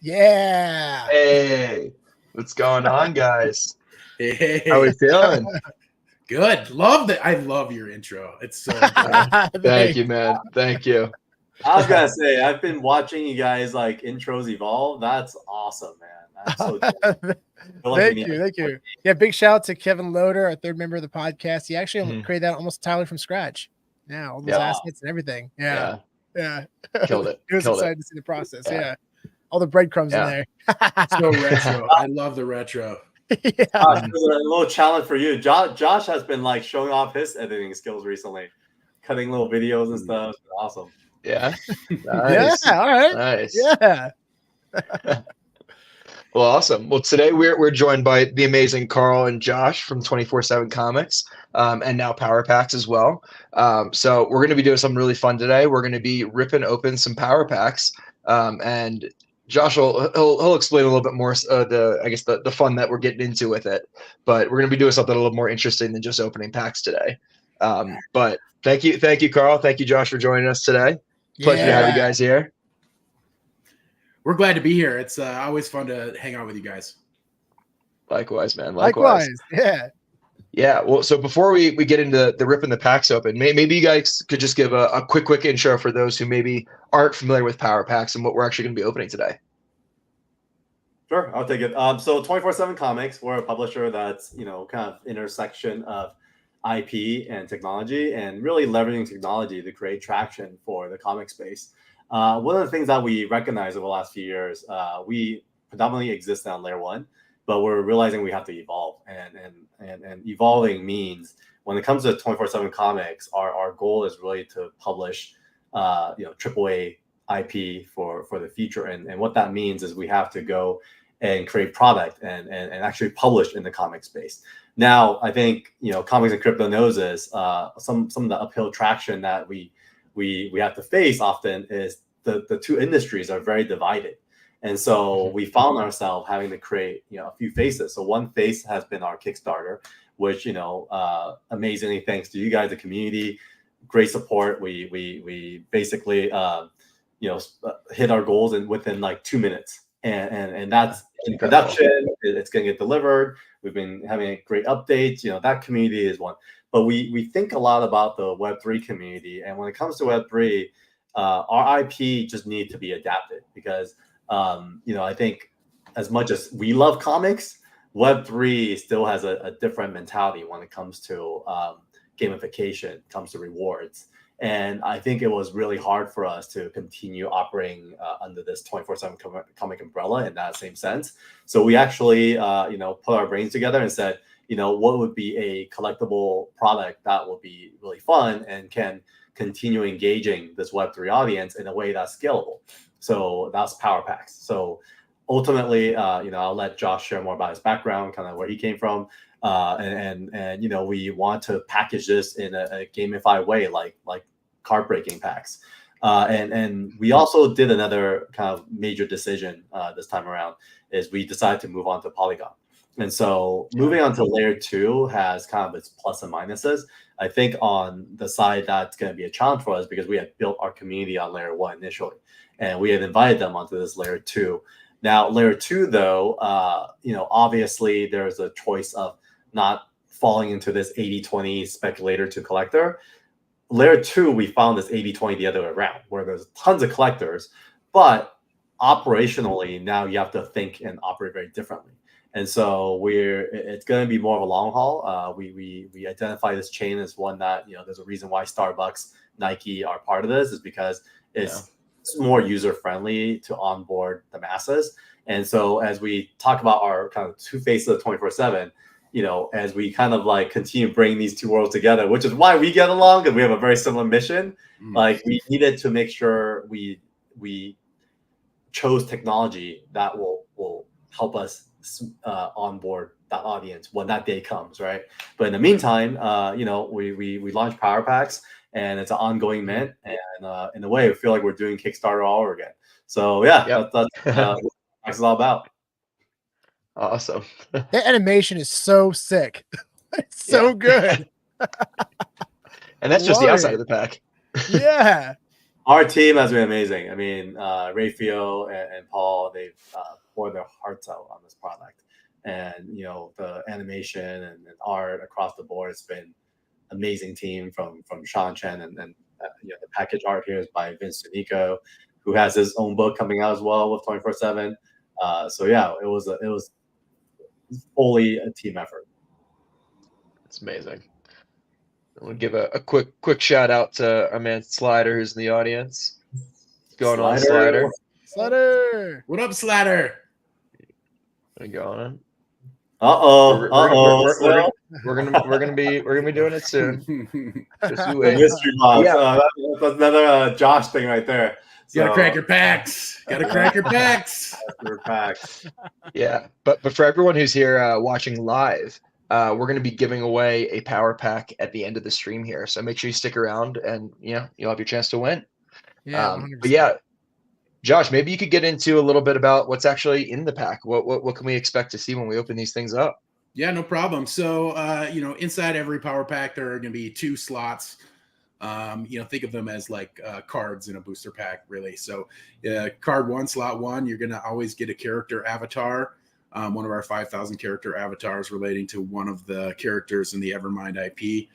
Yeah. Hey, what's going on, guys? Hey, How we feeling? good. Love that. I love your intro. It's so good. Thank you, man. Thank you. I was gonna say I've been watching you guys like intros evolve. That's awesome, man. That's so cool. Thank you. Yeah, big shout out to Kevin Loader, our third member of the podcast. He actually created that almost entirely from scratch. Yeah, all those assets and everything. Yeah. Killed it. It was excited to see the process. Yeah. All the breadcrumbs in there. So retro. I love the retro. There's a little challenge for you. Josh has been like showing off his editing skills recently, cutting little videos and stuff. Awesome. Yeah. Nice. Yeah. All right. Nice. Yeah. Well, awesome. Well, today we're joined by the amazing Carl and Josh from 24/7 Comics, and now Power Packs as well. So we're going to be doing something really fun today. We're going to be ripping open some Power Packs, and Josh he'll explain a little bit more the fun that we're getting into with it. But we're going to be doing something a little more interesting than just opening packs today. But thank you, Carl. Thank you, Josh, for joining us today. Pleasure to have you guys here. We're glad to be here. It's always fun to hang out with you guys. Likewise, man. Likewise. Yeah. Yeah. Well, so before we get into the ripping the packs open, maybe you guys could just give a quick intro for those who maybe aren't familiar with Power Packs and what we're actually going to be opening today. Sure, I'll take it. So 24/7 Comics, we're a publisher that's kind of intersection of IP and technology, and really leveraging technology to create traction for the comic space. One of the things that we recognize over the last few years, we predominantly exist on layer one, but we're realizing we have to evolve, and evolving means when it comes to 24/7 Comics, our goal is really to publish, AAA IP for the future, and what that means is we have to go and create product and actually publish in the comic space. Now, I think Comics and Crypto knows this. Some of the uphill traction that we have to face often is the two industries are very divided. And so we found ourselves having to create a few faces. So one face has been our Kickstarter, which amazingly, thanks to you guys, the community, great support. We basically hit our goals within like 2 minutes, and that's in production. It's going to get delivered. We've been having great updates. That community is one. But we think a lot about the Web3 community, and when it comes to Web3, our IP just need to be adapted because I think as much as we love comics, Web3 still has a different mentality when it comes to gamification, comes to rewards. And I think it was really hard for us to continue operating under this 24/7 comic umbrella in that same sense. So we actually, put our brains together and said, what would be a collectible product that will be really fun and can continue engaging this Web3 audience in a way that's scalable. So that's Power Packs. So ultimately, I'll let Josh share more about his background, kind of where he came from. And we want to package this in a gamified way, like card breaking packs. And we also did another kind of major decision this time around, is we decided to move on to Polygon. And so moving on to layer 2 has kind of its plus and minuses. I think on the side that's going to be a challenge for us because we had built our community on layer 1 initially, and we had invited them onto this layer 2. Now, layer 2, though, obviously there's a choice of not falling into this 80-20 speculator to collector. Layer 2, we found this 80-20 the other way around, where there's tons of collectors, but operationally now you have to think and operate very differently. And so it's going to be more of a long haul. We identify this chain as one that, there's a reason why Starbucks, Nike are part of this, is because it's more user friendly to onboard the masses. And so as we talk about our kind of two faces of 24/7, as we kind of like continue bringing these two worlds together, which is why we get along, because we have a very similar mission. Like we needed to make sure we chose technology that will help us onboard that audience when that day comes, right? But in the meantime, we launched Power Packs, and it's an ongoing mint, and in a way, I feel like we're doing Kickstarter all over again. So that's what it's all about. Awesome. That animation is so sick. It's so good. And that's just the outside of the pack. Yeah. Our team has been amazing. I mean, Raphael and Paul, they've poured their hearts out on this product. And, the animation and art across the board, it's been amazing team from Sean Chen. And the package art here is by Vince Tunico, who has his own book coming out as well with 24/7. So yeah, it was fully a team effort. It's amazing. I want to give a quick shout out to our man Slider, who's in the audience. What's going on, Slider? Slider, what up, Slider? What are you going on? We're gonna be doing it soon. Just you wait. Mystery box. Yeah. That's another Josh thing right there. Gotta crack your packs. Gotta crack your packs. Your packs. Yeah, but for everyone who's here watching live, we're going to be giving away a power pack at the end of the stream here. So make sure you stick around, and you'll have your chance to win. Yeah, but yeah, Josh, maybe you could get into a little bit about what's actually in the pack. What can we expect to see when we open these things up? Yeah, no problem. So inside every power pack there are going to be 2 slots. Think of them as like cards in a booster pack, really. So card 1, slot 1, you're going to always get a character avatar, one of our 5,000 character avatars relating to one of the characters in the Evermind IP.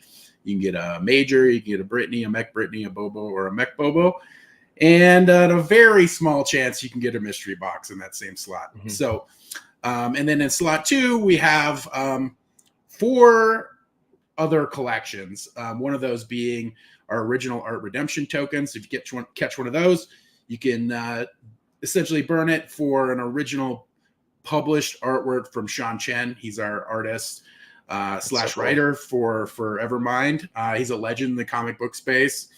You can get a Major, you can get a Brittany, a Mech Brittany, a Bobo, or a Mech Bobo. And a very small chance you can get a mystery box in that same slot. Mm-hmm. So, and then in slot 2, we have 4 other collections. One of those being our original art redemption tokens. If you catch one of those, you can essentially burn it for an original published artwork from Sean Chen. He's our artist / writer for Evermind. He's a legend in the comic book space.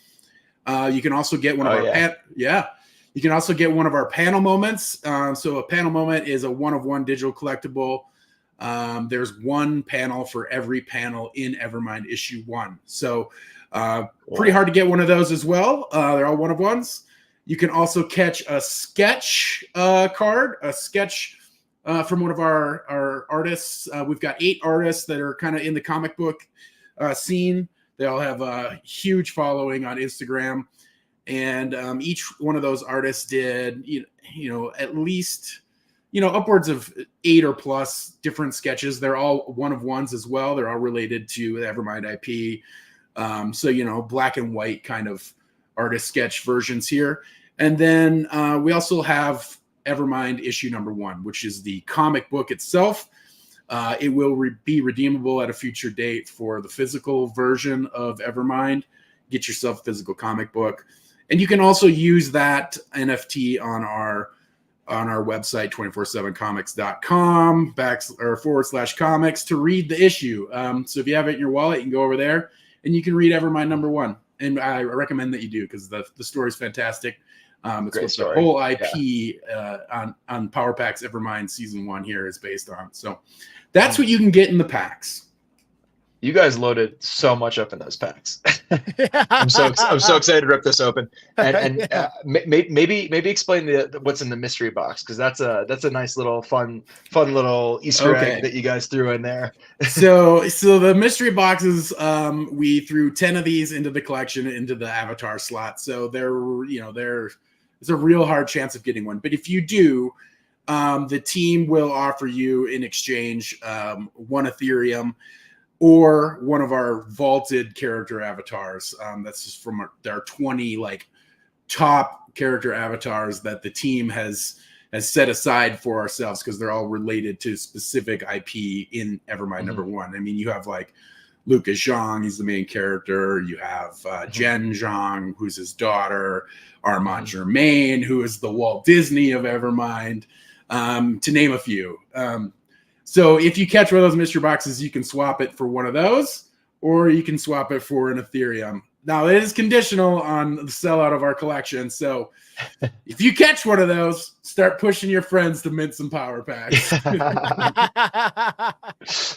You can also get one of you can also get one of our panel moments. So a panel moment is a 1-of-1 digital collectible. There's 1 panel for every panel in Evermind issue 1. So pretty hard to get one of those as well. They're all 1-of-1s. You can also catch a sketch card, a sketch from one of our artists. We've got 8 artists that are kind of in the comic book scene. They all have a huge following on Instagram, and each one of those artists did, at least, upwards of 8 or plus different sketches. They're all 1-of-1s as well. They're all related to the Evermind IP. So, black and white kind of artist sketch versions here. And then we also have Evermind issue number 1, which is the comic book itself. It will be redeemable at a future date for the physical version of Evermind. Get yourself a physical comic book. And you can also use that NFT on our website, 247comics.com /comics to read the issue. So if you have it in your wallet, you can go over there and you can read Evermind number 1. And I recommend that you do, because the story is fantastic. It's what the whole IP on Power Packs Evermind Season 1 here is based on. So that's what you can get in the packs. You guys loaded so much up in those packs. I'm so excited to rip this open, and maybe explain what's in the mystery box, because that's a nice little fun little Easter egg that you guys threw in there. So the mystery boxes, we threw 10 of these into the collection, into the avatar slot. So there's a real hard chance of getting one. But if you do, the team will offer you in exchange 1 Ethereum or one of our vaulted character avatars. That's just from our 20 top character avatars that the team has set aside for ourselves, because they're all related to specific IP in Evermind number 1. I mean, you have Lucas Zhang, he's the main character. You have Jen Zhang, who's his daughter. Armand Germain, who is the Walt Disney of Evermind, to name a few. So if you catch one of those mystery boxes, you can swap it for one of those, or you can swap it for an Ethereum. Now, it is conditional on the sellout of our collection. So if you catch one of those, start pushing your friends to mint some power packs.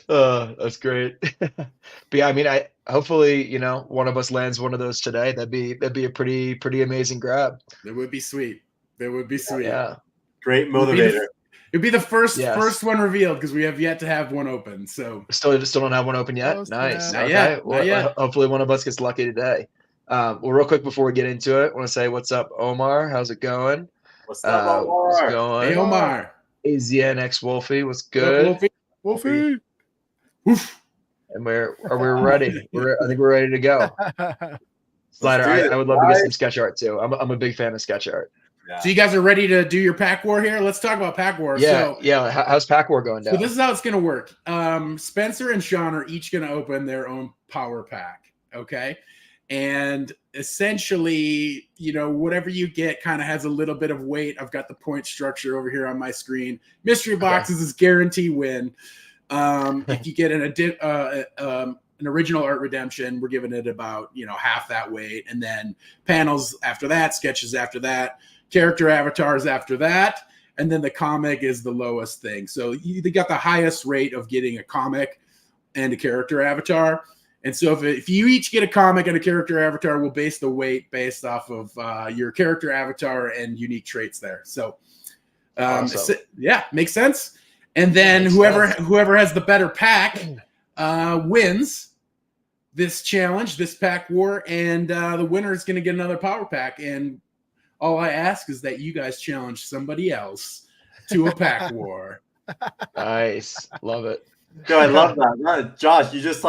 That's great. But yeah, I mean, hopefully, one of us lands one of those today. That'd be a pretty amazing grab. It would be sweet. Yeah. Great motivator. It'd be the first one revealed, because we have yet to have one open. So still don't have one open yet. Nice. Not okay. yet. Well, not yet. Hopefully one of us gets lucky today. Well, real quick before we get into it, I want to say what's up, Omar. How's it going? What's up, Omar? What's going? Hey, Omar. AZNX Wolfie, what's good? Wolfie. Oof. And we're ready. I think we're ready to go. Slider, I would love to get some sketch art too. I'm a big fan of sketch art. Yeah. So you guys are ready to do your pack war here? Let's talk about pack war. Yeah. How's pack war going down? So this is how it's going to work. Spencer and Sean are each going to open their own power pack. Okay. And essentially, whatever you get kind of has a little bit of weight. I've got the point structure over here on my screen. Mystery boxes is guarantee win. If you get an original art redemption, we're giving it about, half that weight. And then panels after that, sketches after that, character avatars after that. And then the comic is the lowest thing. So you got the highest rate of getting a comic and a character avatar. And so if you each get a comic and a character avatar, we'll base the weight based off of your character avatar and unique traits there. So, awesome. Makes sense. And then whoever has the better pack wins this challenge, this pack war, and the winner is going to get another power pack. And all I ask is that you guys challenge somebody else to a pack war. Nice, love it. Yo, I love that. Josh, you just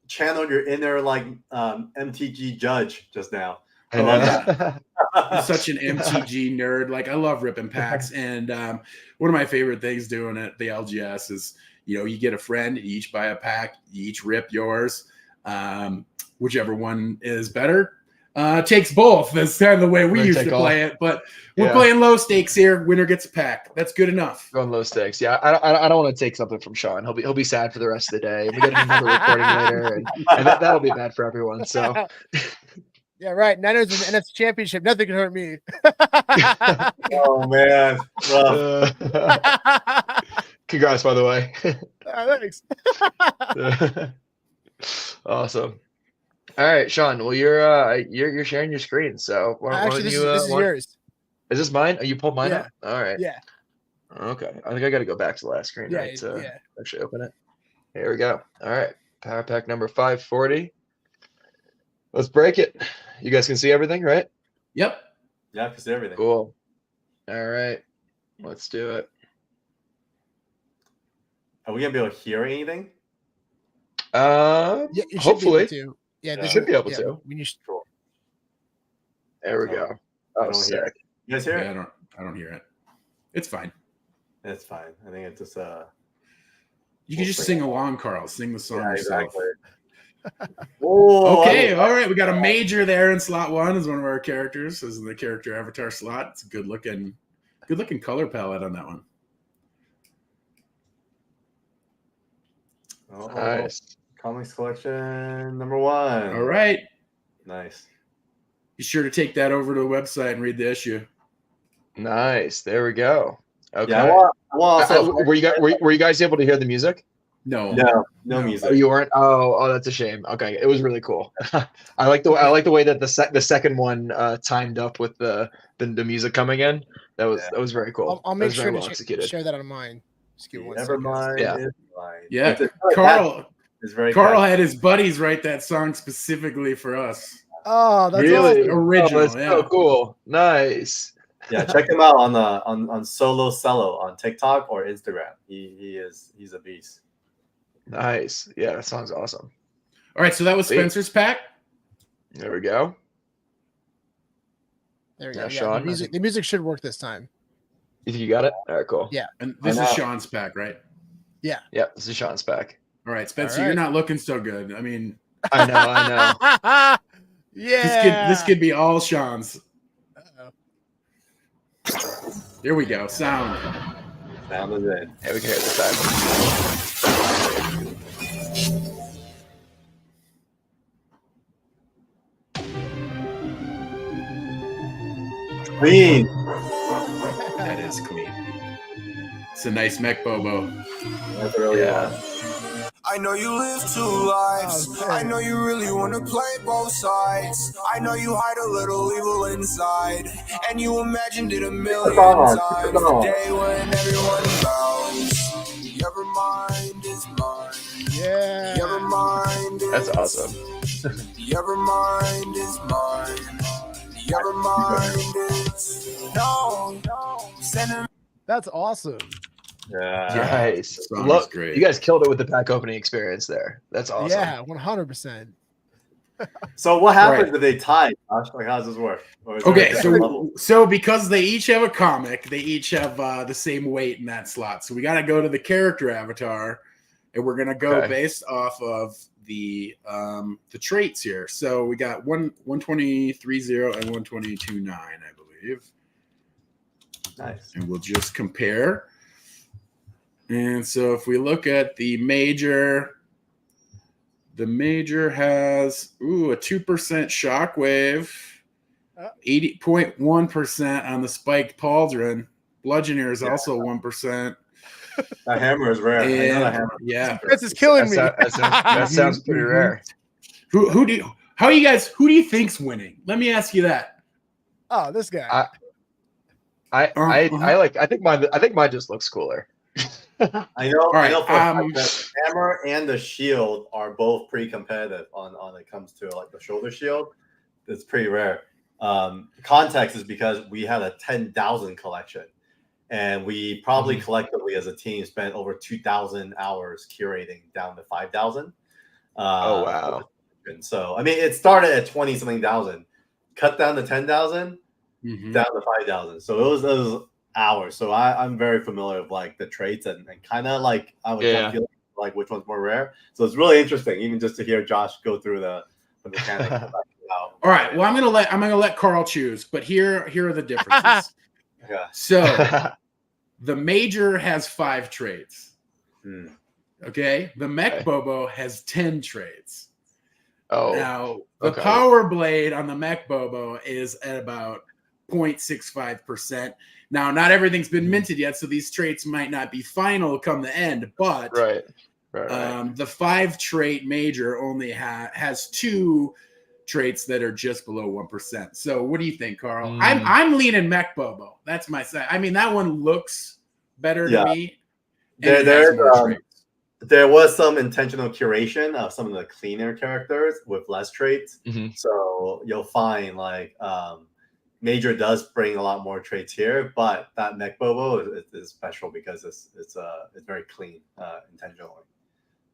channeled your inner MTG judge just now. I love that. I'm such an MTG nerd. I love ripping packs. And one of my favorite things doing at the LGS is, you get a friend, you each buy a pack, you each rip yours. Whichever one is better takes both. That's kind of the way we used to play it. But we're playing low stakes here. Winner gets a pack. That's good enough. Going low stakes. Yeah, I don't want to take something from Sean. He'll be sad for the rest of the day. We get another recording later, and that'll be bad for everyone. So. Yeah, right. Niners in the NFC Championship. Nothing can hurt me. Oh man! Congrats, by the way. Thanks. Awesome. All right, Sean. Well, you're sharing your screen, so this is yours. Is this mine? Oh, you pulled mine up. All right. Yeah. Okay. I think I got to go back to the last screen, right? To actually open it. Here we go. All right. Power pack number 540. Let's break it. You guys can see everything, right? Yep. Yeah, I can see everything. Cool. All right. Let's do it. Are we gonna be able to hear anything? You hopefully. They should be able to. Cool. There we go. Oh, sick. You guys hear it? I don't hear it. It's fine. It's fine. I think it's just You can just sing along, Carl. Sing the song yourself. Exactly. Okay, all right. We got a major there in slot 1 as one of our characters. This is the character avatar slot. It's a good looking color palette on that one. Nice. Comics collection number 1. All right. Nice. Be sure to take that over to the website and read the issue. Nice. There we go. Okay. Yeah, were you guys able to hear the music? No music. Oh, you weren't. Oh, that's a shame. Okay, it was really cool. I like the way that the second one timed up with the music coming in. That was very cool. I'll make sure to share that on mine. Evermind is mine. Yeah, Carl had his buddies write that song specifically for us. Oh, that's really awesome. Original. That's so cool. Nice. Yeah, check him out on Solo Cello on TikTok or Instagram. He's a beast. Nice. Yeah, that sounds awesome. All right, so that was Spencer's pack. There we go. There we go. Sean, the music should work this time. You think you got it? All right, cool. Yeah. And this is Sean's pack, right? Yeah. Yep, this is Sean's pack. All right, Spencer, you're not looking so good. I mean, I know. Yeah. This could be all Sean's. Uh-oh. There we go. Sound is in. Yeah, we can hear this time. Clean. That is clean. It's a nice mech bobo. That's really I know you live 2 lives. I know you really want to play both sides. I know you hide a little evil inside, and you imagined it a million times. The day when everyone bows. Evermind is mine. Yeah. Evermind is, That's awesome. Evermind is mine. Evermind is no. Send That's awesome. Yeah. Nice. That song is Look, great. you guys killed it with the pack opening experience there. That's awesome. Yeah, 100%. So what happens Right. if they tie? Josh? Like, how does this work? Or is there Okay, a different level? so because they each have a comic, they each have the same weight in that slot. So we got to go to the character avatar, and we're gonna go based off of the traits here. So we got 123.0 and 122.9, I believe. Nice. And we'll just compare. And so if we look at the major has a 2% shockwave, 80.1% on the spiked pauldron. Bludgeoneer is also 1% That hammer is rare. I know that hammer. Yeah, This is killing me. That sounds pretty rare. Who do you think's winning? Let me ask you that. Oh, this guy. I think mine just looks cooler. I know. Right, I know. The hammer and the shield are both pretty competitive on it comes to like the shoulder shield. It's pretty rare. Context is because we had a 10,000 collection, and we probably collectively as a team spent over 2,000 hours curating down to 5,000. Oh wow! And so I mean, it started at 20 something thousand, cut down to 10,000, down to 5,000. So it was hours. So I'm very familiar with like the traits and kind of like I would feel like which one's more rare. So it's really interesting, even just to hear Josh go through the mechanics. All right. Well, I'm gonna let Carl choose, but here are the differences. Yeah. So the major has 5 traits. Okay. The Mech Bobo has 10 traits. Oh. Now the power blade on the Mech Bobo is at about 0.65%. Now, not everything's been minted yet, so these traits might not be final come the end. But right. The 5 trait major only has 2 traits that are just below 1%. So, what do you think, Carl? I'm leaning Mech Bobo. That's my side. I mean, that one looks better to me. There was some intentional curation of some of the cleaner characters with less traits. So you'll find like Major does bring a lot more traits here, but that Mech Bobo is special because it's very clean intentionally.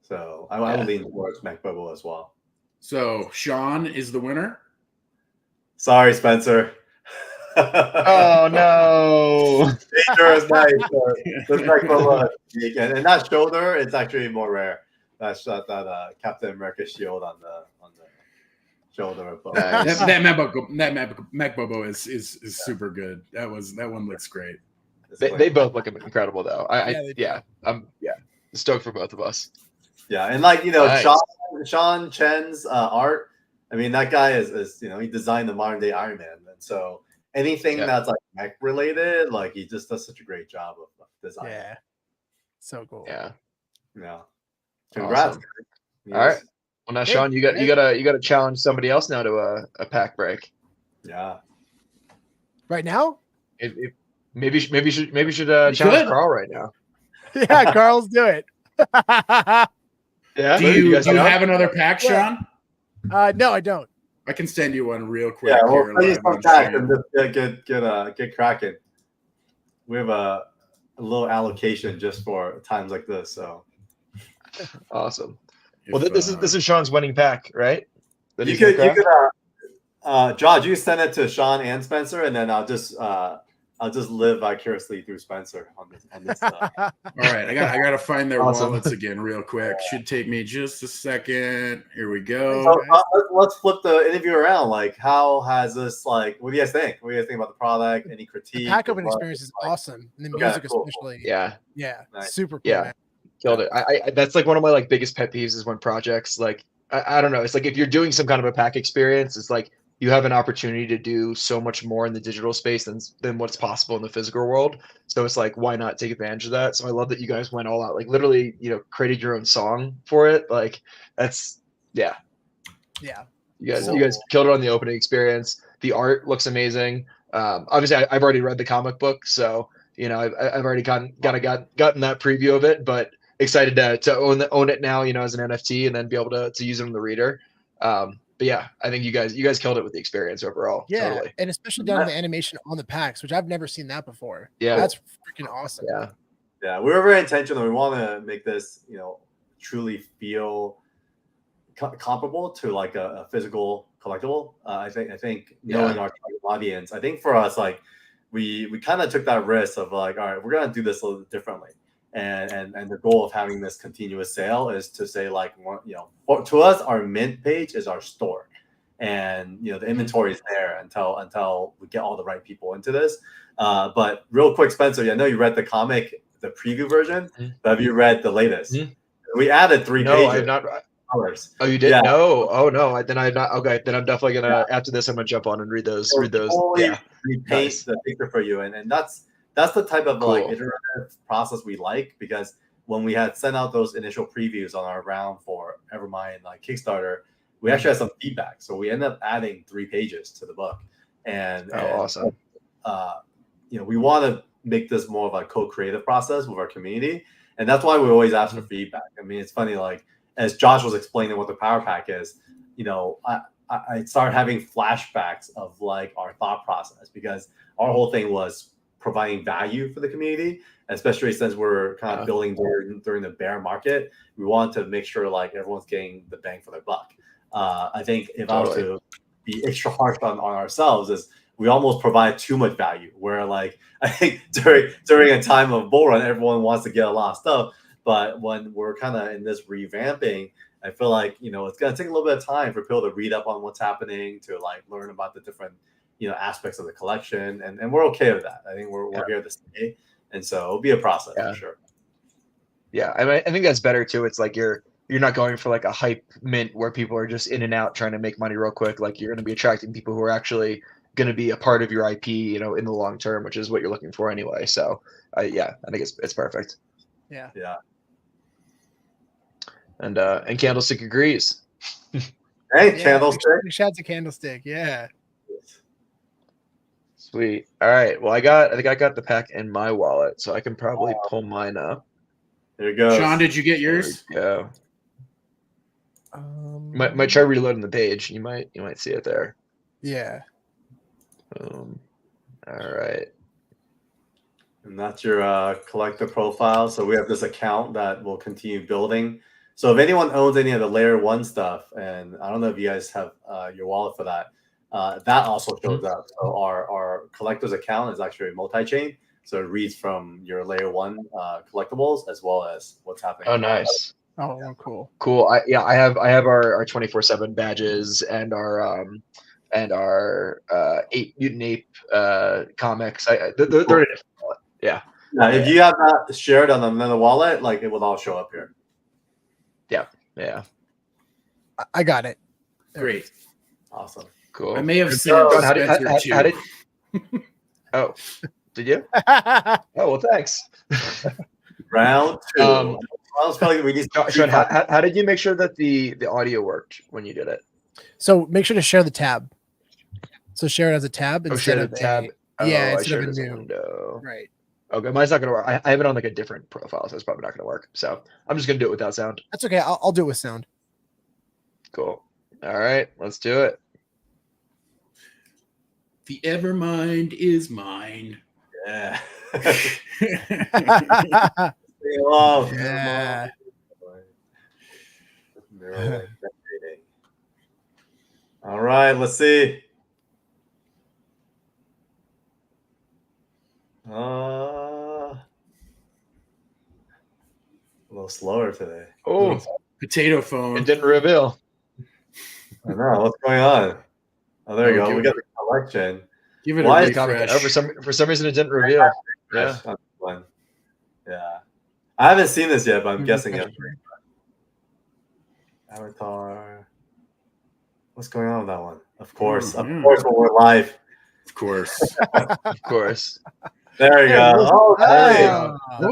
So I would lean towards Mech Bobo as well. So Sean is the winner. Sorry, Spencer. Oh no! Major is nice. This Mech Bobo is unique, and that shoulder it's actually more rare. That Captain America shield on the shoulder of Bobo. Nice. that Mech Bobo is super good. That one looks great. They both look incredible though. I'm stoked for both of us. Yeah, and like nice. Sean Chen's art. I mean, that guy is he designed the modern day Iron Man, and so anything that's like mech related, like he just does such a great job of design. Yeah, so cool. Yeah. Congrats. Awesome. All right. Well, now Sean, you got to challenge somebody else now to a pack break. Yeah. Right now? Maybe you should challenge Carl right now. Yeah, Carl's do it. Yeah. Do you have another pack, Sean? No, I don't. I can send you one real quick. Yeah, we'll play some pack and just get cracking. We have a little allocation just for times like this. So awesome. Well, this is Sean's winning pack, right? You could Josh, you send it to Sean and Spencer, and then I'll just live vicariously through Spencer on this. All right, I got to find their wallets again real quick. Should take me just a second. Here we go. So, let's flip the interview around. Like, how has this? Like, what do you guys think? What do you guys think about the product? Any critique? The pack opening experience is awesome, and the music especially. Yeah, nice. Super cool. Yeah, killed it. I that's like one of my like biggest pet peeves is when projects like I don't know. It's like if you're doing some kind of a pack experience, it's like you have an opportunity to do so much more in the digital space than what's possible in the physical world. So it's like, why not take advantage of that? So I love that you guys went all out, like literally, created your own song for it. Like that's, yeah. You guys killed it on the opening experience. The art looks amazing. Obviously I've already read the comic book, so, I've already gotten that preview of it, but excited to own it now, as an NFT, and then be able to use it in the reader. But yeah, I think you guys killed it with the experience overall. Yeah, Totally. and especially down to the animation on the packs, which I've never seen that before. Yeah, that's freaking awesome. Yeah, we were very intentional. We want to make this, truly feel comparable to like a physical collectible. I think knowing our target audience, I think for us, like we kind of took that risk of like, all right, we're gonna do this a little differently. And the goal of having this continuous sale is to say like, to us, our mint page is our store, and the inventory is there until we get all the right people into this. But real quick, Spencer, I know you read the comic, the preview version, but have you read the latest? We added 3 pages. No, I have not. Oh, you did? Yeah. No. Oh no. Then I'm not. Okay. Then I'm definitely gonna after this. I'm gonna jump on and read those. Totally repaint the picture for you, and that's the type of like iterative process we like, because when we had sent out those initial previews on our round for Evermind like Kickstarter, we actually had some feedback. So we ended up adding 3 pages to the book. And awesome. We want to make this more of a co-creative process with our community. And that's why we always ask for feedback. I mean, it's funny, like as Josh was explaining what the Power Pack is, I started having flashbacks of like our thought process, because our whole thing was providing value for the community, especially since we're kind of building during the bear market. We want to make sure like everyone's getting the bang for their buck. I think if I was to be extra harsh on ourselves, is we almost provide too much value, where like I think during a time of bull run, everyone wants to get a lot of stuff. But when we're kind of in this revamping, I feel like, it's going to take a little bit of time for people to read up on what's happening, to like learn about the different, aspects of the collection. And we're okay with that. I think we're here to stay. And so it'll be a process for sure. Yeah. I mean, I think that's better too. It's like you're not going for like a hype mint where people are just in and out trying to make money real quick. Like you're going to be attracting people who are actually going to be a part of your IP, in the long term, which is what you're looking for anyway. So I think it's perfect. Yeah. And Candlestick agrees. Hey, Candlestick. Shout out to Candlestick. Yeah. Sweet. All right. Well, I think I got the pack in my wallet, so I can probably pull mine up. There you go. Sean, did you get yours? Yeah. Might try reloading the page. You might see it there. Yeah. All right. And that's your collector profile. So we have this account that will continue building. So if anyone owns any of the layer 1 stuff, and I don't know if you guys have your wallet for that, that also shows up. So our collector's account is actually multi-chain. So it reads from your layer 1 collectibles as well as what's happening. Oh, nice. Oh, cool. Cool. I have our 24/7 badges and our 8 Mutant Ape comics. They're in a different wallet. Yeah. If you have that shared on another wallet, like it will all show up here. Yeah. I got it. Great. Awesome. Cool. I may have sent it how did Oh, did you? Oh, well, thanks. Round 2. Sean, how did you make sure that the audio worked when you did it? So make sure to share the tab. So share it as a tab instead of a tab. Instead of a new window. Right. Okay, mine's not gonna work. I have it on like a different profile, so it's probably not gonna work. So I'm just gonna do it without sound. That's okay. I'll do it with sound. Cool. All right, let's do it. The Evermind is mine. Yeah. Yeah. All right, let's see. A little slower today. Oh, potato phone. It didn't reveal. I know what's going on. Oh, there you go. We got the collection. Give it a refresh. For some reason, it didn't reveal. Yeah. Yeah. I haven't seen this yet, but I'm guessing it. Avatar. What's going on with that one? Of course, when we're live. Of course. Of course. There you go. Oh, nice. There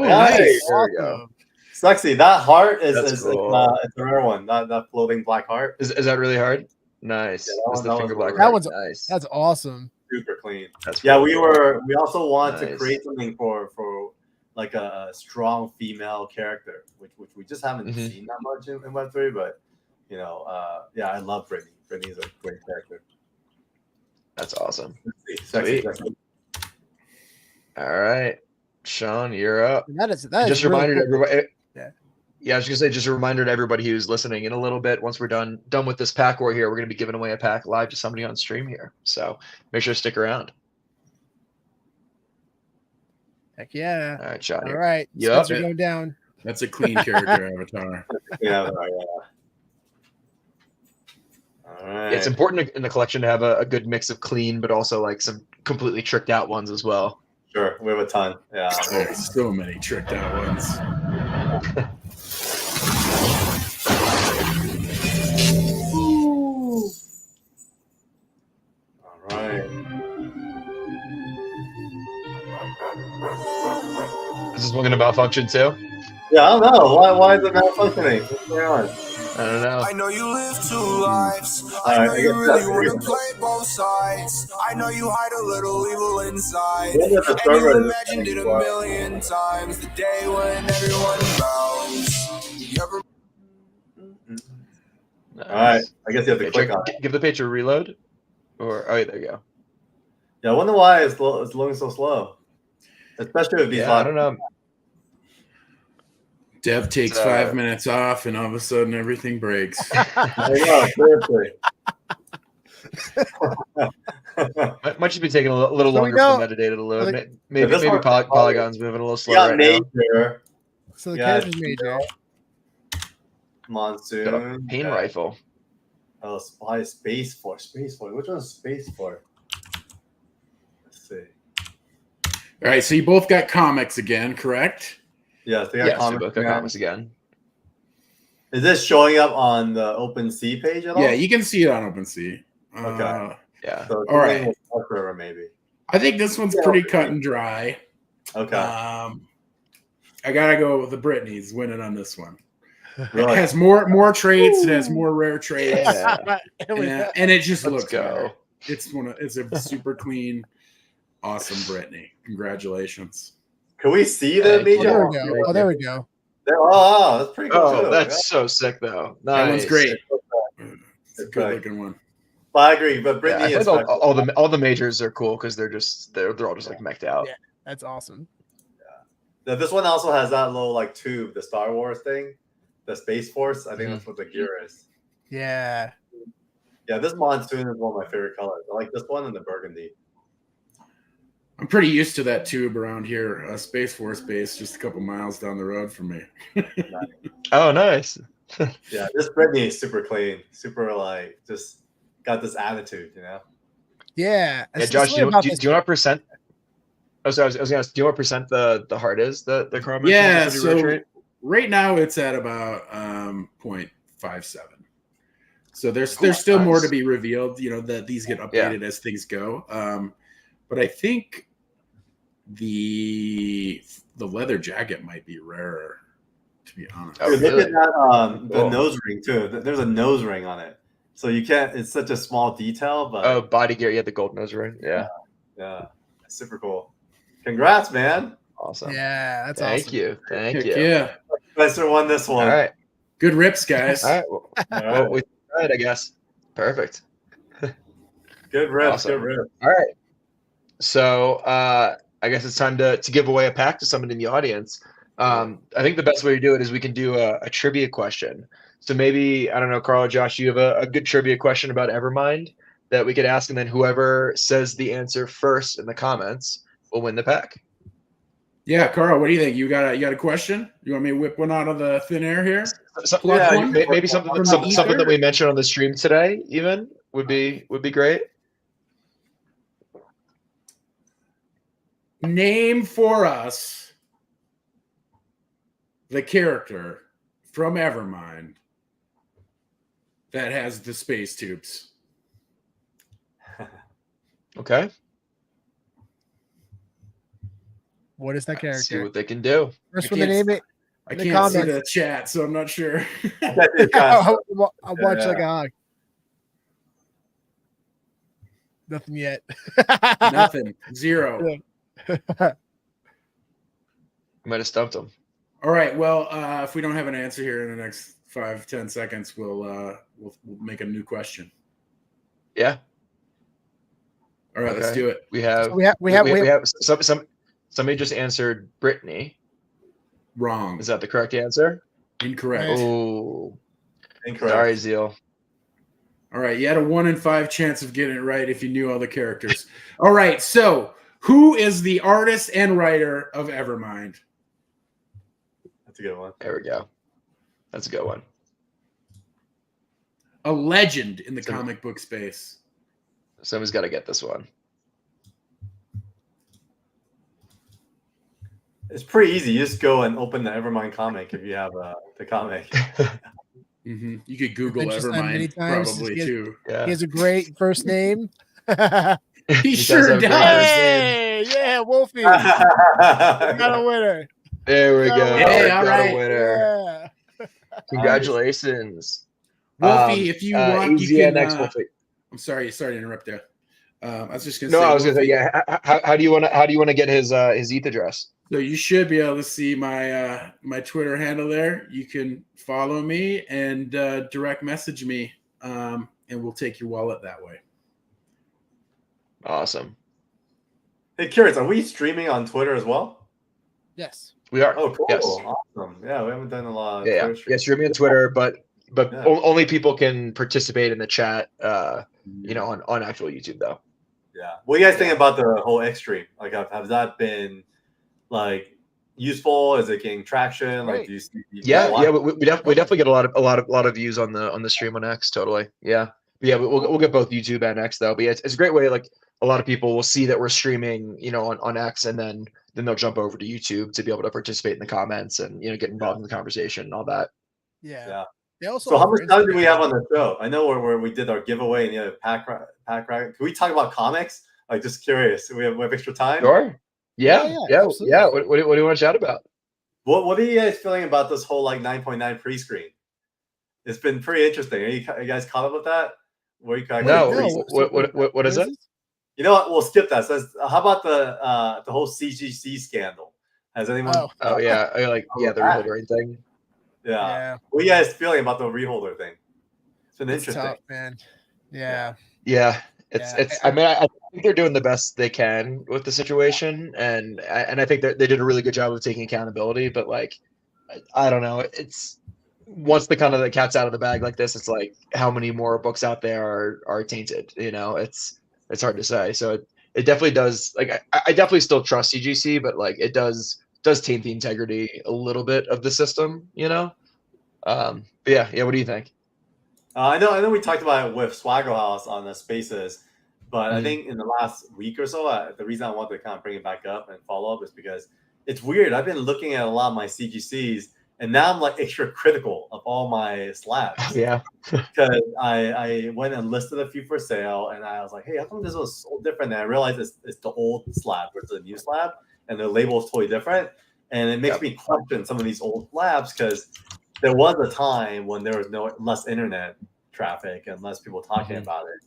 we go. Sexy. That heart is cool. it's a rare one. That floating black heart. Is that really hard? Nice. Yeah, the finger black that heart. one's nice. That's awesome. Super clean. That's we cool. also want to create something for like a strong female character, which we just haven't seen that much in Web3. But I love Brittany. Brittany's a great character. That's awesome. Sexy. All right, Sean, you're up. That is just really reminded cool. everybody. Yeah, I was gonna say, just a reminder to everybody who's listening. In a little bit, once we're done with this pack war here, we're gonna be giving away a pack live to somebody on stream here. So make sure to stick around. Heck yeah! All right, Sean. All right, Spencer going down. That's a clean character avatar. Yeah. All right. It's important in the collection to have a good mix of clean, but also like some completely tricked out ones as well. Sure, we have a ton. Yeah, there's so many tricked out ones. All right. Is this one going to malfunction too? Yeah, I don't know. Why is it malfunctioning? What's going on? I don't know. I know you live two lives. I know you really want to play both sides. I know you hide a little evil inside. And you imagined it a million times. The day when everyone bounds. Nice. All right. I guess you have to click on it. Give the page a reload. Or there you go. Yeah, I wonder why it's loading so slow. Especially with these. I don't know. Dev takes 5 minutes off, and all of a sudden everything breaks. I know, seriously. Might just be taking a little longer for metadata to load. Maybe Polygon's moving a little slow right now. So the character's major. Monsoon. Got a pain rifle. Oh, Spy Space Force. Which one's Space Force? Let's see. All right, so you both got comics again, correct? Yes, they got comics again. Is this showing up on the OpenSea page at all? Yeah, you can see it on OpenSea. Okay. Yeah. So all right. Forever, maybe. I think this one's pretty cut and dry. Okay. I gotta go with the Brittany's winning on this one. Really? It has more traits. It has more rare traits. Yeah. and it just looks go. Better. It's a super clean, awesome Brittany. Congratulations. Can we see the major? There we go. Oh, that's pretty cool. Oh, that's so sick, though. Nice. That one's great. It's a good looking one. But I agree, but Brittany is all the majors are cool because they're all just like mech'd out. Yeah, that's awesome. Yeah. This one also has that little like tube, the Star Wars thing, the Space Force. I think that's what the gear is. Yeah. Yeah, this Monsoon is one of my favorite colors. I like this one and the burgundy. I'm pretty used to that tube around here. Space Force base, just a couple miles down the road from me. Oh, nice. Yeah, this Brittany is super clean, super like just got this attitude, you know. Yeah. Josh, do you want to percent? Oh, sorry, I was going to ask. Do you know what percent the heart is? The chrome? Yeah. So right now it's at about 0.57. So there's still more to be revealed. You know that these get updated as things go. But I think the leather jacket might be rarer, to be honest. Dude, look at that the nose ring too. There's a nose ring on it, so you can't. It's such a small detail, but body gear. Yeah, the gold nose ring. Yeah, super cool. Congrats, man! Awesome. Yeah, that's awesome. Thank you. Yeah, Spencer won this one. All right, good rips, guys. All right, well, we tried, I guess. Perfect. Good rips. Awesome. Good rips. All right. So I guess it's time to give away a pack to someone in the audience. I think the best way to do it is we can do a trivia question. So maybe, I don't know, Carl or Josh, you have a good trivia question about Evermind that we could ask, and then whoever says the answer first in the comments will win the pack. Yeah, Carl, what do you think? You got a question? You want me to whip one out of the thin air here? Maybe something that we mentioned on the stream today even would be great. Name for us the character from Evermind that has the space tubes. Okay. What is that character? See what they can do. First one to name it. I can't see the chat, so I'm not sure. I'll watch like a hog. Nothing yet. Nothing. Zero. I'm might have stumped him. All right. Well, if we don't have an answer here in the next 5-10 seconds, we'll make a new question. Yeah. All right, let's do it. We have somebody just answered Brittany. Wrong. Is that the correct answer? Incorrect. Oh, incorrect. Sorry, Zeal. All right, you had a 1 in 5 chance of getting it right if you knew all the characters. All right, so who is the artist and writer of Evermind? That's a good one. There we go. That's a good one. A legend in the comic book space. Someone's got to get this one. It's pretty easy. You just go and open the Evermind comic if you have the comic. Mm-hmm. You could Google Evermind probably too. Yeah. He has a great first name. he sure does. Hey, yeah, Wolfie. Got a winner. There we go. Hey, all got right. a winner. Yeah. Congratulations. Wolfie, if you want, you can. Wolfie. I'm sorry to interrupt there. I was just gonna say. No, I was gonna say, yeah. How do you want to get his ETH address? So you should be able to see my my Twitter handle there. You can follow me and direct message me, and we'll take your wallet that way. Awesome. Hey, curious, are we streaming on Twitter as well? Yes, we are. Oh, cool! Yes. Awesome. Yeah, we haven't done a lot. Of streaming on Twitter, but only people can participate in the chat. On actual YouTube though. Yeah. What do you guys think about the whole X stream? Like, has that been like useful? Is it getting traction? Like, do you see? We definitely get a lot of views on the stream on X. Totally. Yeah. We'll get both YouTube and X though. But yeah, it's a great way. Like a lot of people will see that we're streaming, on X, and then they'll jump over to YouTube to be able to participate in the comments and get involved in the conversation and all that. Yeah. Also, so how much time do we have on the show? I know where we did our giveaway and pack rack. Can we talk about comics? Like, just curious. We have extra time. Sure. Yeah. What do you want to chat about? What are you guys feeling about this whole 9.9 pre-screen? It's been pretty interesting. Are you guys caught up with that? No. What is it? You know what? We'll skip that. So how about the whole CGC scandal? Has anyone? Oh yeah. The reholdering thing. Yeah. What are you guys feeling about the reholder thing? It's been interesting, tough, man. Yeah. It's. I mean, I think they're doing the best they can with the situation, and I think that they did a really good job of taking accountability. But I don't know. It's once the cat's out of the bag like this, it's like how many more books out there are tainted. It's hard to say. So it definitely does. I definitely still trust CGC, but it does taint the integrity a little bit of the system. But yeah. What do you think? I know we talked about it with Swaggle House on the Spaces, but I think in the last week or so, the reason I wanted to kind of bring it back up and follow up is because it's weird. I've been looking at a lot of my CGCs, and now I'm extra critical of all my slabs. Yeah. Because I went and listed a few for sale, and I was like, hey, how come this was so different? And I realized it's the old slab versus the new slab, and the label is totally different. And it makes me question some of these old slabs because there was a time when there was less internet traffic and less people talking about it.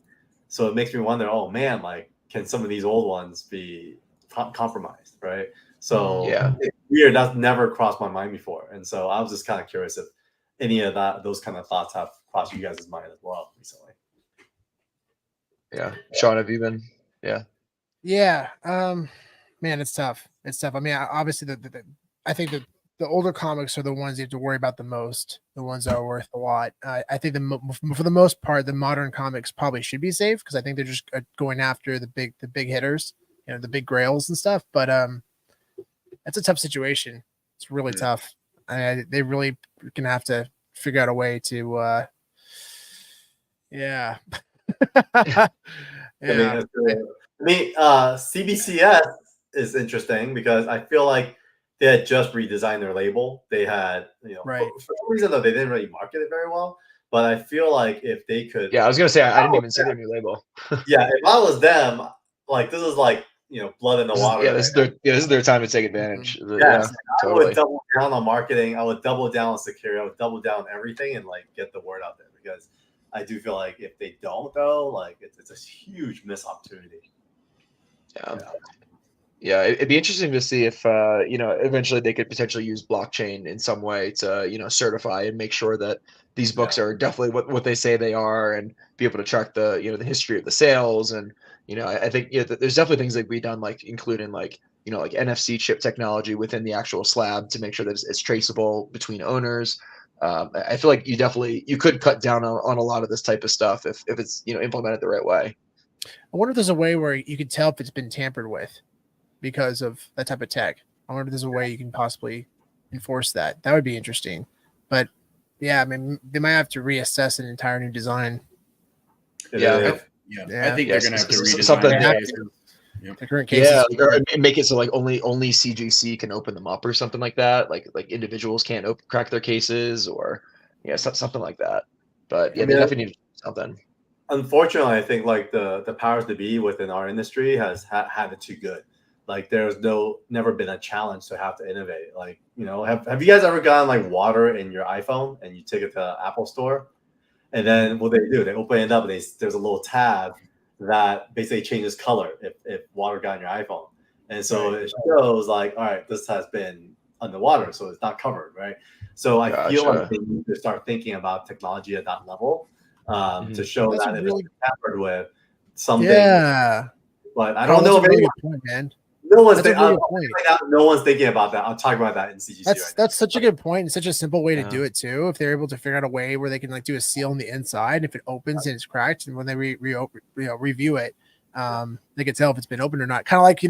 So it makes me wonder, oh man, can some of these old ones be compromised, right? So it's weird. That's never crossed my mind before. And so I was just kind of curious if any of those kind of thoughts have crossed you guys' mind as well recently. Yeah. Sean, have you been? Yeah. Yeah. Man, it's tough. I mean, obviously I think that the older comics are the ones you have to worry about the most, the ones that are worth a lot. I think for the most part, the modern comics probably should be safe because I think they're just going after the big hitters, the big grails and stuff. But that's a tough situation. It's really tough. They really gonna have to figure out a way to, yeah. I mean, CBCS is interesting because I feel like they had just redesigned their label. They had, for some reason though, they didn't really market it very well. But I feel like if they could, I was gonna say I didn't even see their new label. If I was them, this is blood in the water. This is their time to take advantage. I would double down on marketing. I would double down on security. I would double down on everything and get the word out there because I do feel like if they don't though, it's a huge missed opportunity. Yeah, it'd be interesting to see if eventually they could potentially use blockchain in some way to certify and make sure that these books are definitely what they say they are, and be able to track the history of the sales. And I think there's definitely things that we done, like including like like NFC chip technology within the actual slab to make sure that it's traceable between owners. I feel like you could cut down on a lot of this type of stuff if it's implemented the right way. I wonder if there's a way where you could tell if it's been tampered with because of that type of tech. I wonder if there's a way you can possibly enforce that. That would be interesting. But yeah, I mean, they might have to reassess an entire new design. I think they're gonna have to redesign something. The current cases, or make it so like only CGC can open them up or something like that. Like individuals can't crack their cases, or something like that. But they definitely need something. Unfortunately, I think like the powers to be within our industry has had it too good. Like there's never been a challenge to have to innovate. Like, have you guys ever gotten like water in your iPhone and you take it to Apple Store, and then what they do, they open it up and there's a little tab that basically changes color if water got in your iPhone. And so it shows like, all right, this has been underwater, so it's not covered, right? So I feel like they need to start thinking about technology at that level to show that if it's tampered with something. Yeah. But I don't know if really good point, man. No one's thinking about that. I'll talk about that in CGC. That's such a good point and such a simple way to do it too. If they're able to figure out a way where they can like do a seal on the inside, if it opens and it's cracked, and when they review it, they can tell if it's been opened or not. Kind of like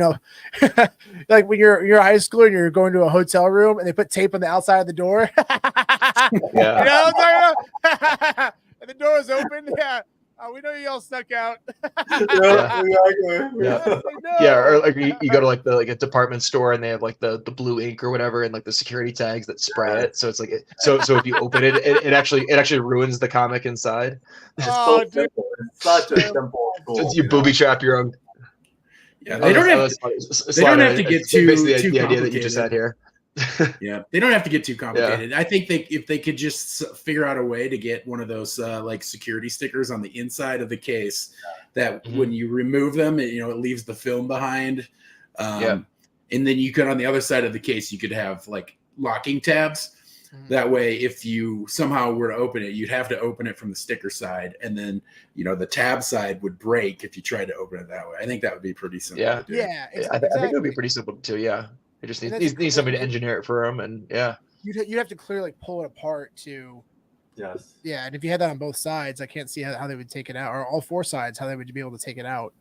like when you're in high school and you're going to a hotel room and they put tape on the outside of the door. Yeah. And the door is open. Yeah. We know you all snuck out. Or like you go to like a department store and they have like the blue ink or whatever and like the security tags that spray it. So it's like so if you open it, it actually ruins the comic inside. It's so simple. It's such a simple tool. You booby trap your own. Yeah, they don't have to get too basically the idea complicated. that you just had here. Yeah, they don't have to get too complicated. I think if they could just figure out a way to get one of those like security stickers on the inside of the case that when you remove them, it leaves the film behind. And then you could, on the other side of the case, you could have like locking tabs. That way, if you somehow were to open it, you'd have to open it from the sticker side, and then the tab side would break if you tried to open it that way. I think that would be pretty simple. To do. I think it would be pretty simple too. Yeah. It just needs somebody to engineer it for them, and you'd have to clearly pull it apart to. Yes. Yeah, and if you had that on both sides, I can't see how they would take it out, or all four sides, how they would be able to take it out.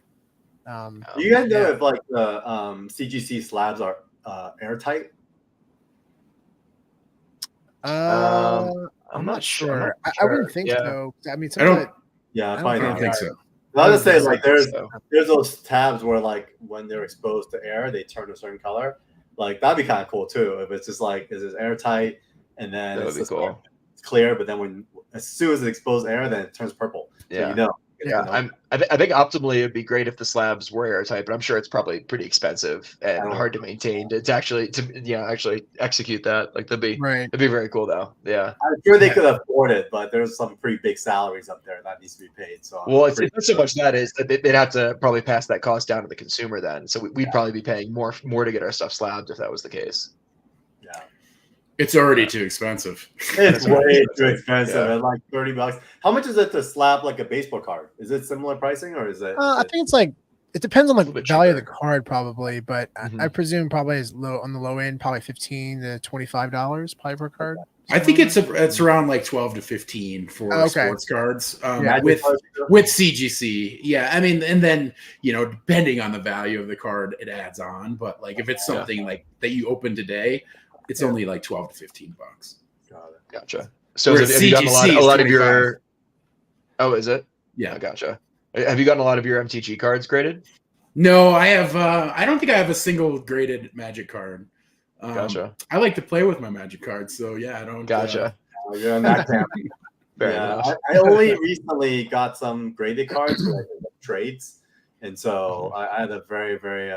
Do you guys know if like the CGC slabs are airtight? I'm not sure. I wouldn't think so. I mean, I don't think so. I was gonna say like there's those tabs where like when they're exposed to air they turn a certain color. Like that'd be kind of cool too if it's just like is it airtight and then it's clear, but then as soon as it exposes air then it turns purple. So I think optimally it'd be great if the slabs were airtight, but I'm sure it's probably pretty expensive and hard to maintain to actually execute that. Like that'd be very cool though. Yeah, I'm sure they could afford it, but there's some pretty big salaries up there that needs to be paid. So it's not so much that is that they'd have to probably pass that cost down to the consumer then. So we'd probably be paying more to get our stuff slabbed if that was the case. Yeah. It's already too expensive. It's way too expensive at like $30. How much is it to slab like a baseball card? Is it similar pricing or is it? I think it's like it depends on like the value of the card probably, but I presume probably is low on the low end, probably $15 to $25 probably per card. I think it's around like 12 to 15 for sports cards with CGC. Yeah, I mean, and then depending on the value of the card, it adds on. But like if it's something like that you open today. It's only like $12 to $15. Gotcha. So have you gotten a lot of your? Oh, is it? Yeah, gotcha. Have you gotten a lot of your MTG cards graded? No, I have. I don't think I have a single graded Magic card. Gotcha. I like to play with my Magic cards, so I don't. Gotcha. You're in that camp. I only recently got some graded cards for trades, and so I had a very very.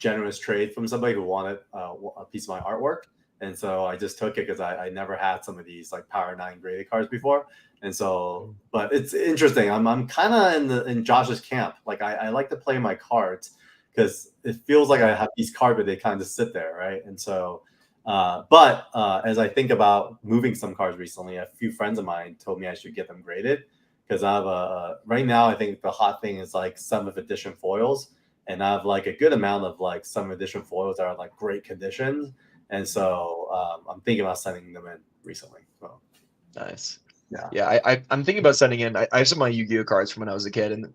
Generous trade from somebody who wanted a piece of my artwork, and so I just took it because I never had some of these like Power 9 graded cards before, and so but it's interesting. I'm kind of in Josh's camp. Like I like to play my cards because it feels like I have these cards, but they kind of just sit there, right? And so, but as I think about moving some cards recently, a few friends of mine told me I should get them graded because I have right now I think the hot thing is like 7th edition foils, and I have like a good amount of like 7th edition foils that are like great conditions, and so I'm thinking about sending them in recently. So. Nice. Yeah. Yeah, I'm thinking about sending in. I have some of my Yu-Gi-Oh cards from when I was a kid, and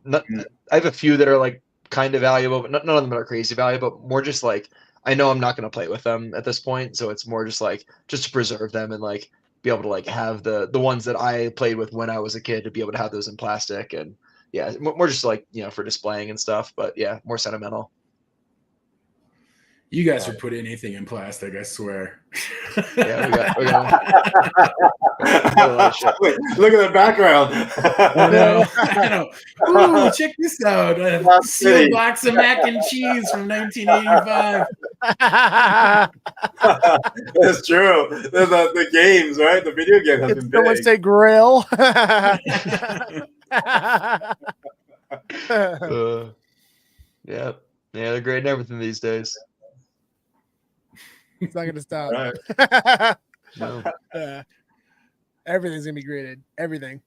I have a few that are like kind of valuable, but none of them are crazy valuable. But more just like I know I'm not going to play with them at this point, so it's more just like just to preserve them and like be able to like have the ones that I played with when I was a kid to be able to have those in plastic, and yeah, more just like for displaying and stuff. But yeah, more sentimental. You guys would put anything in plastic, I swear. Yeah, we got Wait, look at the background. I know. Ooh, check this out. A sealed box of mac and cheese from 1985. That's true. The games, right? The video game has been big. Someone say grill. Yeah, they're great and everything these days. It's not gonna stop. Right. No. Everything's gonna be graded. Everything.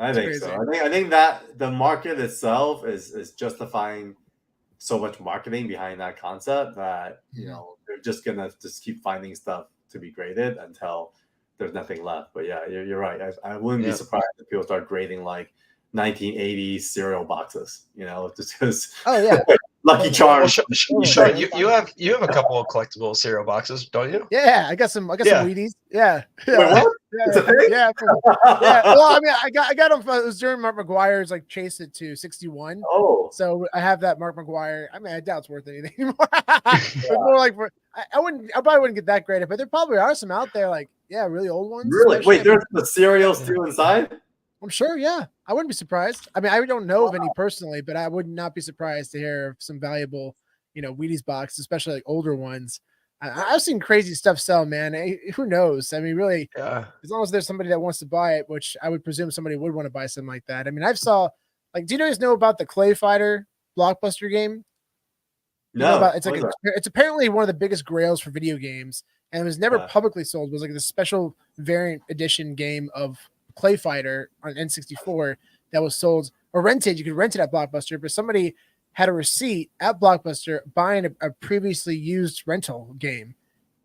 I think so. I think that the market itself is justifying so much marketing behind that concept that they're just gonna keep finding stuff to be graded until there's nothing left. But yeah, you're right. I wouldn't be surprised if people start grading like 1980s cereal boxes. Just because. Oh yeah. Lucky Charms. Sure. You have a couple of collectible cereal boxes, don't you? Yeah, I got some Wheaties. Yeah. Wait, what? Yeah. Well, I mean, I got them. It was during Mark McGuire's like chase it to 61. Oh. So I have that Mark McGuire. I mean, I doubt it's worth anything anymore. It's more like I probably wouldn't get that graded, but there probably are some out there like really old ones. Really? Wait, there's the cereal still inside? I'm sure, yeah. I wouldn't be surprised. I mean, I don't know of any personally, but I would not be surprised to hear of some valuable, Wheaties boxes, especially like older ones. I've seen crazy stuff sell, man. Who knows? I mean, really, as long as there's somebody that wants to buy it, which I would presume somebody would want to buy something like that. I mean, I've saw, like, do you guys know about the Clay Fighter blockbuster game? No. It's apparently one of the biggest grails for video games, and it was never publicly sold. It was like the special variant edition game of Clay Fighter on N64 that was sold or rented. You could rent it at Blockbuster, but somebody had a receipt at Blockbuster buying a previously used rental game,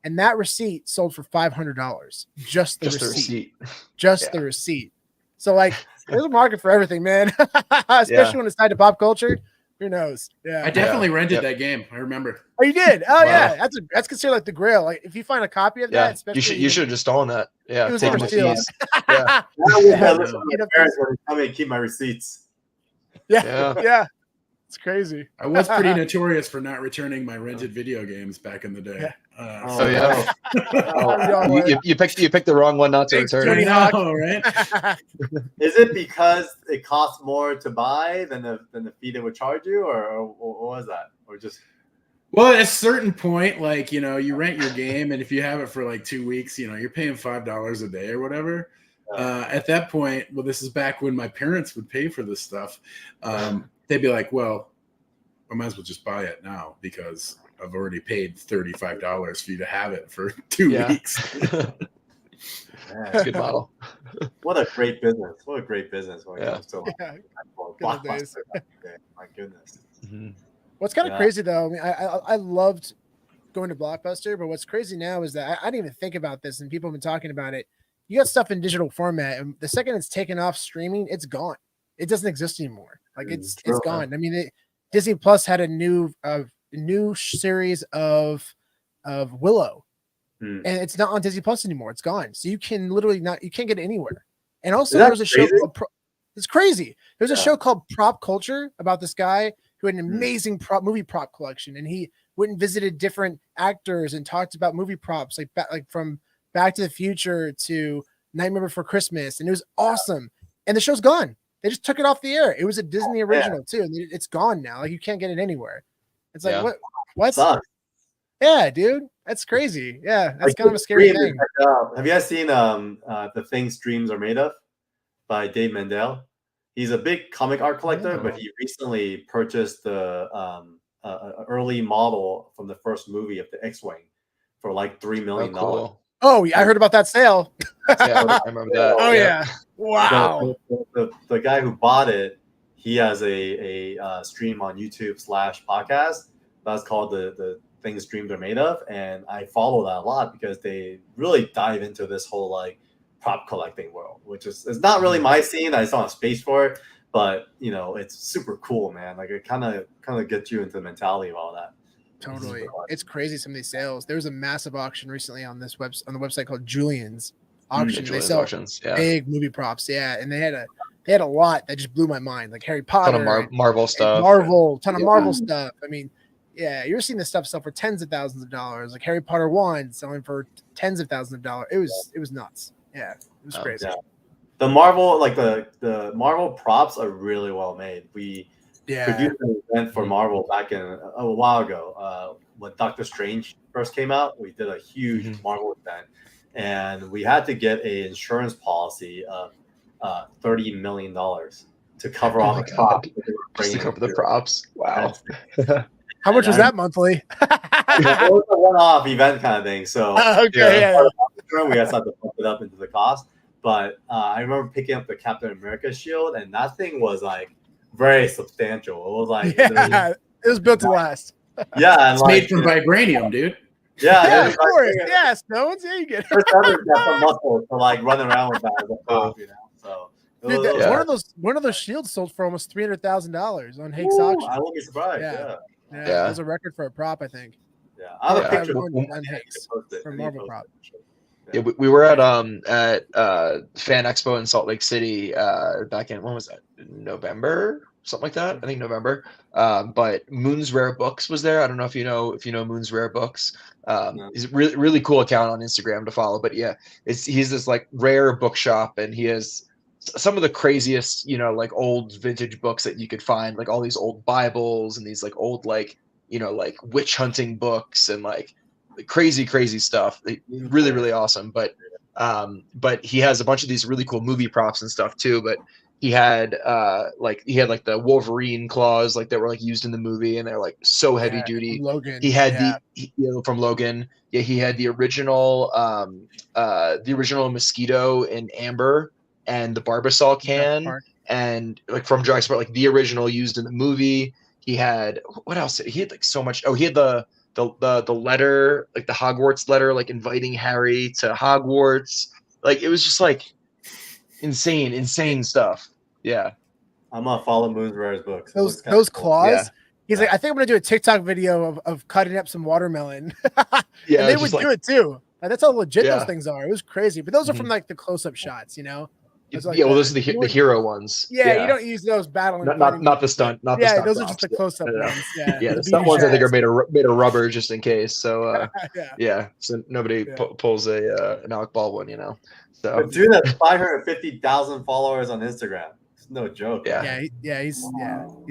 and that receipt sold for $500. Just the receipt. The receipt. So like, there's a market for everything, man. Especially when it's tied to pop culture. Who knows? Yeah, I definitely rented that game. I remember. Oh, you did? Oh, yeah. That's considered like the grail. Like, if you find a copy of that, especially you should have just stolen that. Yeah, taking the fees. Yeah. I'm gonna keep my receipts. Yeah. It's crazy. I was pretty notorious for not returning my rented video games back in the day. You picked the wrong one not to return. Right? Is it because it costs more to buy than the fee they would charge you, or what was that, or just? Well, at a certain point, like you rent your game, and if you have it for like 2 weeks, you're paying $5 a day or whatever. At that point, well, this is back when my parents would pay for this stuff. They'd be like, well, I might as well just buy it now because I've already paid $35 for you to have it for 2 weeks. That's a good model. What a great business. When it comes to Blockbuster. My goodness. Mm-hmm. What's kind of crazy though, I mean, I loved going to Blockbuster, but what's crazy now is that I didn't even think about this, and people have been talking about it. You got stuff in digital format, and the second it's taken off streaming, it's gone. It doesn't exist anymore. Like it's gone. I mean, Disney Plus had a new series of Willow, and it's not on Disney Plus anymore. It's gone. So you can literally you can't get it anywhere. And also there's a show called it's crazy. There's a show called Prop Culture about this guy who had an amazing movie prop collection, and he went and visited different actors and talked about movie props, like from Back to the Future to Nightmare Before Christmas, and it was awesome. And the show's gone. They just took it off the air. It was a Disney original too, and it's gone now. Like you can't get it anywhere. It's like what? Sucks. Yeah, dude, that's crazy. Yeah, that's kind of a scary thing. Have you guys seen The Things Dreams Are Made Of by Dave Mandel? He's a big comic art collector, but he recently purchased the early model from the first movie of the X-wing for like $3 million. cool. Oh, yeah, I heard about that sale. Yeah, I remember that. Oh yeah. yeah. Wow. The guy who bought it, he has a stream on YouTube/podcast that's called the Things Dreams Are Made Of, and I follow that a lot because they really dive into this whole like prop collecting world, which is not really my scene. I saw a space for it, but it's super cool, man. Like it kind of gets you into the mentality of all that. Totally. It's crazy, some of these sales. There was a massive auction recently on the website called Julian's Auction. They Julian's sell auctions, yeah. big movie props, yeah, and they had a lot that just blew my mind, like Harry Potter, Ton of Marvel stuff, ton of Marvel stuff. I mean, yeah, you're seeing this stuff sell for tens of thousands of dollars, like Harry Potter 1 selling for tens of thousands of dollars. It was nuts. Yeah, it was crazy. Yeah. The Marvel, like the Marvel props are really well made. We produced an event for Marvel back in a while ago when Doctor Strange first came out. We did a huge Marvel event, and we had to get an insurance policy of $30 million to cover all the props. Just to cover the props. Wow. How much was that monthly? It was a one-off event kind of thing. So okay, we had to pump it up into the cost. But I remember picking up the Captain America shield, and that thing was like very substantial. It was like it was built to last. Yeah, and it's made from vibranium, dude. Yeah, of course. Yeah, Stones. Yeah, you get it. First ever got the muscle to like run around with that as a prop, So dude, one of those shields sold for almost $300,000 on Hake's auction. I won't be surprised. Yeah, it was a record for a prop, I think. Yeah, I have a picture on Hake's for Marvel prop. Yeah, we were at Fan Expo in Salt Lake City back in, when was that? November, something like that. I think November. But Moon's Rare Books was there. I don't know if you know Moon's Rare Books. He's a really cool account on Instagram to follow. But yeah, he's this like rare bookshop, and he has some of the craziest, like old vintage books that you could find, like all these old Bibles and these like old like witch hunting books and like crazy stuff. Really awesome. But he has a bunch of these really cool movie props and stuff too. But he had the Wolverine claws like that were like used in the movie, and they're like so heavy duty. Logan. He had from Logan. Yeah, he had the original mosquito in amber and the Barbasol can, and like from Jurassic Park, like the original used in the movie. He had, what else? He had like so much. Oh, he had the letter, like the Hogwarts letter, like inviting Harry to Hogwarts. Like it was just like insane stuff. Yeah. I'm gonna follow Moon's Rare's books. Those claws. Yeah. He's like, I think I'm gonna do a TikTok video of cutting up some watermelon. Yeah, and they would do it too. Like, that's how legit Yeah. those things are. It was crazy. But those are from like the close-up shots, Like well, those are the hero ones. Yeah, you don't use those battling. Not the stunt. Not the stunt. Those are just the close-up ones. Yeah, the stunt ones I think are made of rubber just in case. So so nobody pulls an Alec Baldwin, So but dude has 550,000 followers on Instagram. It's no joke. He's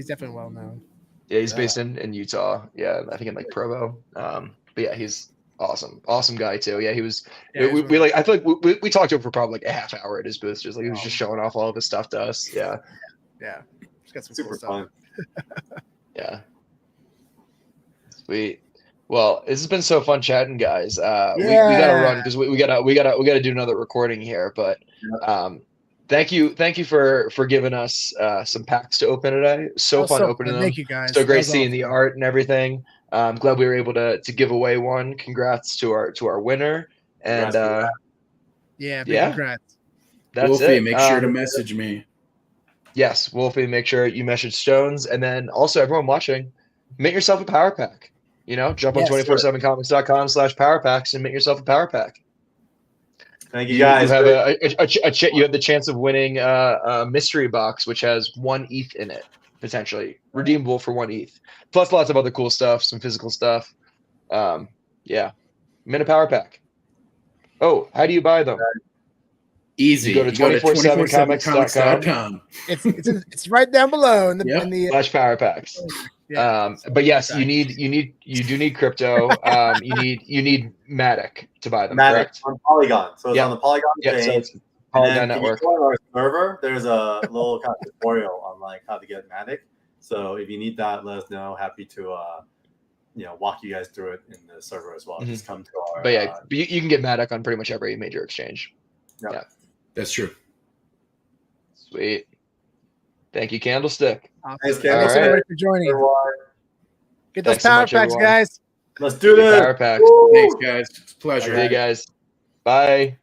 definitely well known. Yeah, he's based in Utah. Yeah, I think in like Provo. But yeah, he's awesome guy too. Yeah, he was. I feel like we talked to him for probably like a half hour at his booth. Just like he was just showing off all of his stuff to us. Yeah. He's got some super cool fun. Yeah. Sweet. Well, this has been so fun chatting, guys. We gotta run because we gotta do another recording here. But thank you for giving us some packs to open today. So fun opening them. Thank you guys. So great seeing the art and everything. I'm glad we were able to give away one. Congrats to our winner. And congrats. That's Wolfie, it. make sure to message me. Yes, Wolfie, make sure you message Stones, and then also everyone watching, make yourself a power pack. Jump on 247comics.com/power packs and make yourself a power pack. Thank you guys. You have you have the chance of winning a mystery box which has 1 ETH in it, potentially redeemable for 1 ETH, plus lots of other cool stuff, some physical stuff. Minute power pack. Oh, how do you buy them? Easy. You go to 247comics.com. It's right down below in the /power packs. But yes, you do need crypto. You need Matic to buy them. Matic correct? on Polygon. So it's on the Polygon page. So it's Polygon and network. If you join our server, there's a little kind of tutorial on like how to get Matic. So if you need that, let us know. Happy to walk you guys through it in the server as well. Mhm. Just come to our. But yeah, you can get Matic on pretty much every major exchange. Yeah. That's true. Sweet. Thank you, Candlestick. Awesome. Thanks, Thanks All right. everybody for joining. Get those Thanks so power much, packs, everyone. guys. Let's do this. Power Packs. Thanks, guys. It's a pleasure. See you guys. Bye.